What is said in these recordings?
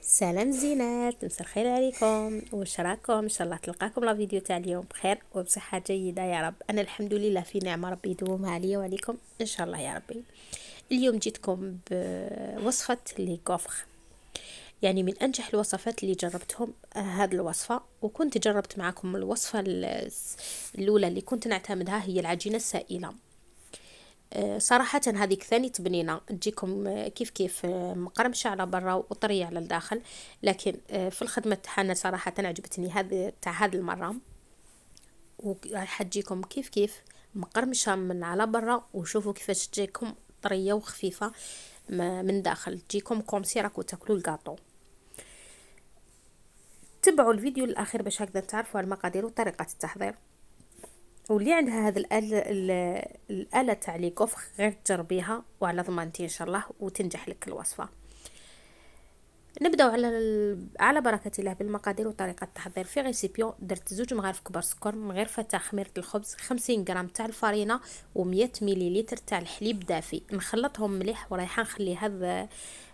سلام زينات، مساء الخير عليكم. واش راكم؟ ان شاء الله تلقاكم لا فيديو تاع اليوم بخير وبصحه جيده يا رب. انا الحمد لله في نعمه، ربي يدومها عليا وعليكم ان شاء الله يا ربي. اليوم جيتكم بوصفه لي كوفخ، يعني من انجح الوصفات اللي جربتهم. هذه الوصفه، وكنت جربت معكم الوصفه الاولى اللي كنت نعتمدها، هي العجينه السائله. صراحة هذيك ثاني تبنينة تجيكم كيف كيف، مقرمشة على برا وطرية على الداخل. لكن في الخدمة تاعنا صراحة عجبتني هذه تاع هذه المرة، وراح تجيكم كيف كيف مقرمشة من على برا، وشوفوا كيفاش تجيكم طرية وخفيفة من داخل، تجيكم كومسي راكو تاكلوا الكاطو. تبعوا الفيديو الاخير باش هكذا تعرفوا المقادير وطريقة التحضير. واللي عندها هذه الآلة تاع لي كوفخ غير تجربيها وعلى ضمانتي ان شاء الله وتنجح لك الوصفة. نبداو على بركة الله بالمقادير وطريقة التحضير. في ريسيبيون درت 2 مغارف كبار سكر، مغرفة تاع خميرة الخبز، 50 غرام تاع الفارينة، و100 مليلتر تاع الحليب دافي. نخلطهم مليح ورايحه نخلي هذا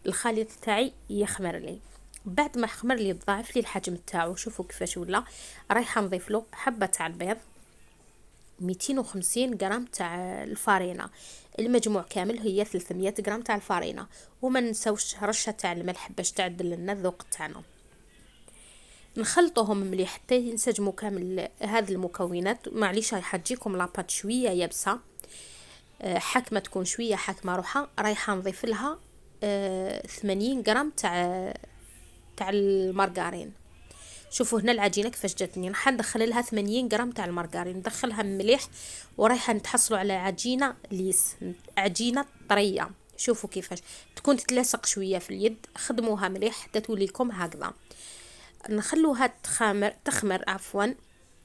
الخليط تاعي يخمر لي. بعد ما خمر لي ضاعف لي الحجم تاعو، شوفوا كيفاش ولا. رايحه نضيف له حبه تاع البيض، 250 غرام تاع الفارينة، المجموع كامل هي 300 غرام تاع الفارينة. وما نساوش رشة تاع الملح باش تعدل لنا الذوق تاعنا. نخلطوهم مليح حتى ينسجموا كامل هذه المكونات. معليش راح تجيكم لاباط شويه يابسه، حكمه تكون شويه حكمه روحها. رايحه نضيف لها 80 غرام تاع المارغرين. شوفوا هنا العجينه كيفاش جاتني، راح ندخل لها 80 غرام تاع المارغرين، ندخلها مليح ورايحه نتحصلوا على عجينه ليس، عجينه طريه. شوفوا كيفاش تكون تتلاصق شويه في اليد، خدموها مليح حتى تولي لكم هكذا. نخلوها تخمر عفوا.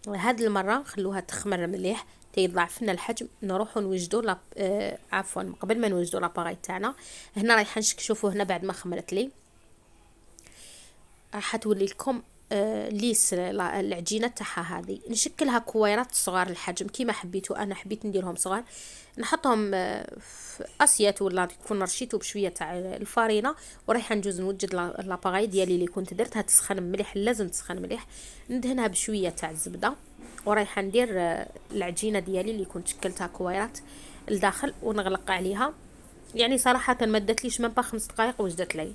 هذه المره نخلوها تخمر مليح تيضاعف لنا الحجم. نروحوا نوجدوا عفوا قبل ما نوجدوا لاباغي تاعنا. هنا رايحه نشك، شوفوا هنا بعد ما خمرت لي راح تولي لكم ليس العجينه تاعها. هذه نشكلها كويرات صغار الحجم كيما حبيتوا. انا حبيت نديرهم صغار، نحطهم في اسيات ولا تكون رشيتو بشويه تاع الفارينه. ورايحه نجوز نوجد لاباغاي ديالي اللي كنت درتها تسخن مليح، لازم تسخن مليح. ندهنها بشويه تاع الزبده، ورايحه ندير العجينه ديالي اللي كنت شكلتها كويرات لداخل ونغلق عليها. يعني صراحه ما داتليش من 5 دقائق وجدت لي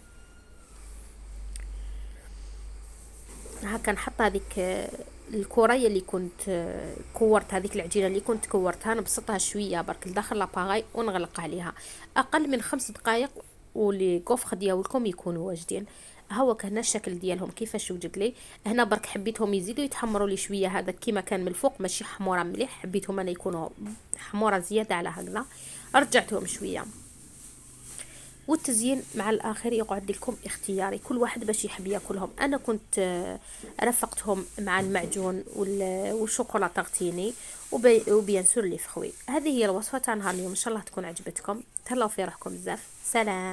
هكا. نحط هذيك الكورية اللي كنت كورت، هذيك العجينه اللي كنت كورتها نبسطها شويه برك لداخل لاباغاي ونغلق عليها اقل من 5 دقائق، ولي كوفخ ديالكم يكونوا واجدين. هو كان الشكل ديالهم كيفاش وجد لي. هنا برك حبيتهم يزيدوا يتحمروا لي شويه، هذا كيما كان من الفوق ماشي حموره مليح، حبيتهم انا يكونوا حموره زياده على هكذا، رجعتهم شويه. والتزيين مع الاخر يقعد لكم اختياري، كل واحد باش يحب ياكلهم. انا كنت رفقتهم مع المعجون والشوكولاته غتيني وبيان سور لي فخوي. هذه هي الوصفه تاع نهار اليوم، ان شاء الله تكون عجبتكم. تهلاو في روحكم بزاف. سلام.